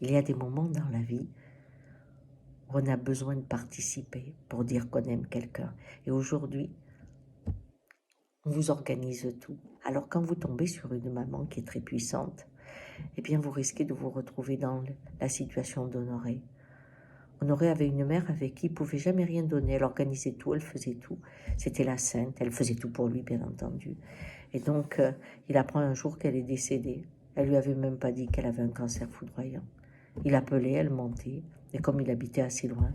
Il y a des moments dans la vie où on a besoin de participer pour dire qu'on aime quelqu'un. Et aujourd'hui, on vous organise tout. Alors quand vous tombez sur une maman qui est très puissante, eh bien vous risquez de vous retrouver dans la situation d'Honoré. Honoré avait une mère avec qui il ne pouvait jamais rien donner. Elle organisait tout, elle faisait tout. C'était la sainte, elle faisait tout pour lui, bien entendu. Et donc, il apprend un jour qu'elle est décédée. Elle lui avait même pas dit qu'elle avait un cancer foudroyant. Il appelait, elle mentait. Et comme il habitait assez loin,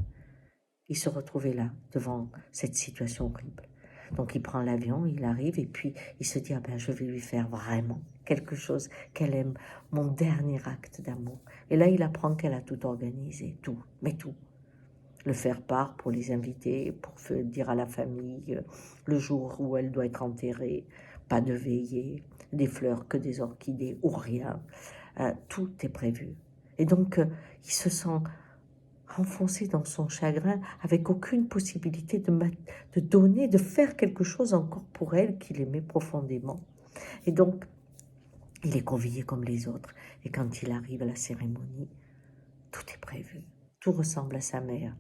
il se retrouvait là, devant cette situation horrible. Donc il prend l'avion, il arrive et puis il se dit, ah ben je vais lui faire vraiment quelque chose qu'elle aime, mon dernier acte d'amour. Et là il apprend qu'elle a tout organisé, tout, mais tout. Le faire part pour les inviter, pour dire à la famille le jour où elle doit être enterrée, pas de veillée, des fleurs que des orchidées ou rien. Tout est prévu. Et donc il se sent enfoncé dans son chagrin, avec aucune possibilité de donner, de faire quelque chose encore pour elle qu'il aimait profondément. Et donc, il est convié comme les autres. Et quand il arrive à la cérémonie, tout est prévu. Tout ressemble à sa mère.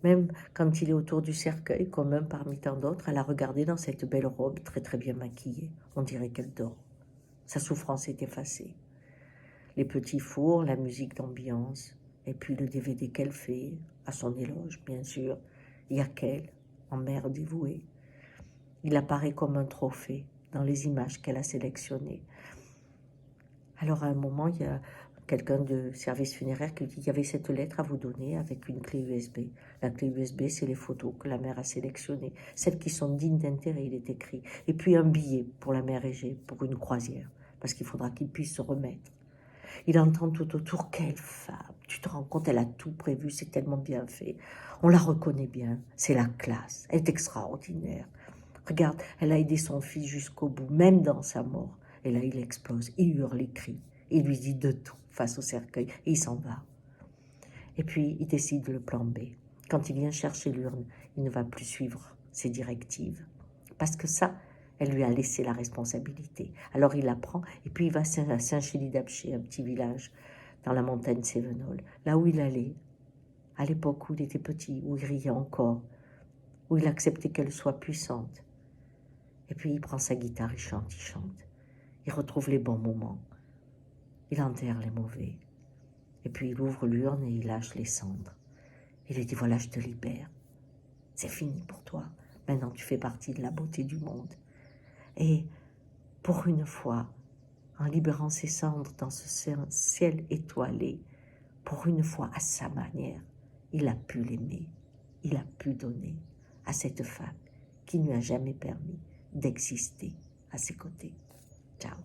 Même quand il est autour du cercueil, comme un parmi tant d'autres, elle a regardé dans cette belle robe très très bien maquillée. On dirait qu'elle dort. Sa souffrance est effacée. Les petits fours, la musique d'ambiance, et puis le DVD qu'elle fait, à son éloge, bien sûr. Il y a qu'elle, en mère dévouée. Il apparaît comme un trophée dans les images qu'elle a sélectionnées. Alors à un moment, il y a quelqu'un de service funéraire qui dit qu'il y avait cette lettre à vous donner avec une clé USB. La clé USB, c'est les photos que la mère a sélectionnées, celles qui sont dignes d'intérêt, il est écrit. Et puis un billet pour la mère Égée, pour une croisière, parce qu'il faudra qu'il puisse se remettre. Il entend tout autour, quelle femme, tu te rends compte, elle a tout prévu, c'est tellement bien fait. On la reconnaît bien, c'est la classe, elle est extraordinaire. Regarde, elle a aidé son fils jusqu'au bout, même dans sa mort. Et là, il explose, il hurle, il crie, il lui dit de tout face au cercueil, et il s'en va. Et puis, il décide le plan B. Quand il vient chercher l'urne, il ne va plus suivre ses directives. Parce que ça, elle lui a laissé la responsabilité. Alors il la prend et puis il va à Saint-Chély-d'Apcher, un petit village dans la montagne Cévenol, là où il allait, à l'époque où il était petit, où il riait encore, où il acceptait qu'elle soit puissante. Et puis il prend sa guitare, il chante, il chante. Il retrouve les bons moments. Il enterre les mauvais. Et puis il ouvre l'urne et il lâche les cendres. Il lui dit, voilà, je te libère. C'est fini pour toi. Maintenant, tu fais partie de la beauté du monde. Et pour une fois, en libérant ses cendres dans ce ciel étoilé, pour une fois à sa manière, il a pu l'aimer, il a pu donner à cette femme qui ne lui a jamais permis d'exister à ses côtés. Ciao.